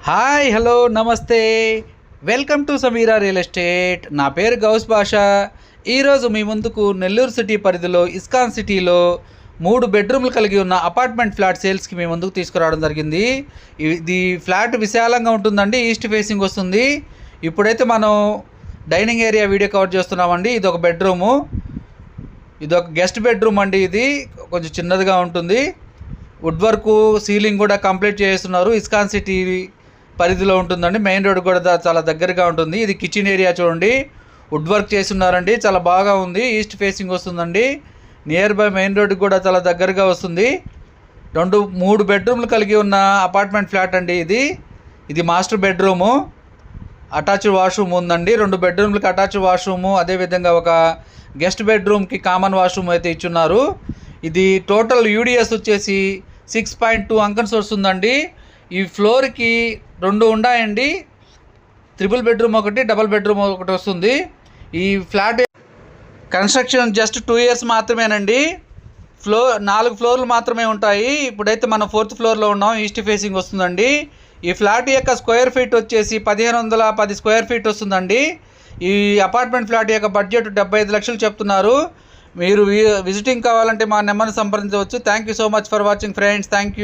Hi hello నమస్తే, welcome to Sameera real estate. నా పేరు గౌస్ బాషా. ఈరోజు మీ ముందుకు నెల్లూరు సిటీ పరిధిలో ఇస్కాన్ సిటీలో 3 బెడ్రూమ్లు కలిగి ఉన్న అపార్ట్మెంట్ ఫ్లాట్ సేల్స్కి మీ ముందుకు తీసుకురావడం జరిగింది. ఇది ఫ్లాట్ విశాలంగా ఉంటుందండి, ఈస్ట్ ఫేసింగ్ వస్తుంది. ఇప్పుడైతే మనం డైనింగ్ ఏరియా వీడియో కవర్ చేస్తున్నామండి. ఇది ఒక బెడ్రూము, ఇది ఒక గెస్ట్ బెడ్రూమ్ అండి. ఇది కొంచెం చిన్నదిగా ఉంటుంది. వుడ్ వర్క్ సీలింగ్ కూడా కంప్లీట్ చేస్తున్నారు. ఇస్కాన్ సిటీ పరిధిలో ఉంటుందండి. మెయిన్ రోడ్ కూడా చాలా దగ్గరగా ఉంటుంది. ఇది కిచెన్ ఏరియా చూడండి, వుడ్ వర్క్ చేస్తున్నారండి, చాలా బాగా ఉంది. ఈస్ట్ ఫేసింగ్ వస్తుందండి. నియర్ బై మెయిన్ రోడ్కి కూడా చాలా దగ్గరగా వస్తుంది. 3 బెడ్రూమ్లు కలిగి ఉన్న అపార్ట్మెంట్ ఫ్లాట్ అండి. ఇది మాస్టర్ బెడ్రూము, అటాచ్డ్ వాష్రూమ్ ఉందండి. 2 బెడ్రూమ్లకి అటాచ్డ్ వాష్రూము, అదేవిధంగా ఒక గెస్ట్ బెడ్రూమ్కి కామన్ వాష్రూమ్ అయితే ఇచ్చున్నారు. ఇది టోటల్ యూడిఎస్ వచ్చేసి 6.2 అంకన్స్ వస్తుందండి. ఈ ఫ్లోర్కి 2 ఉన్నాయండి. ట్రిపుల్ బెడ్రూమ్ ఒకటి, డబల్ బెడ్రూమ్ ఒకటి వస్తుంది. ఈ ఫ్లాట్ కన్స్ట్రక్షన్ జస్ట్ 2 years మాత్రమేనండి. 4 ఫ్లోర్లు మాత్రమే ఉంటాయి. ఇప్పుడైతే మనం 4th ఫ్లోర్లో ఉన్నాం. ఈస్ట్ ఫేసింగ్ వస్తుందండి. ఈ ఫ్లాట్ యొక్క స్క్వేర్ ఫీట్ వచ్చేసి 1510 స్క్వేర్ ఫీట్ వస్తుందండి. ఈ అపార్ట్మెంట్ ఫ్లాట్ యొక్క బడ్జెట్ 75 లక్షలు చెప్తున్నారు. మీరు విజిటింగ్ కావాలంటే మా నెంబర్ని సంప్రదించవచ్చు. Thank you so much for watching friends. Thank you.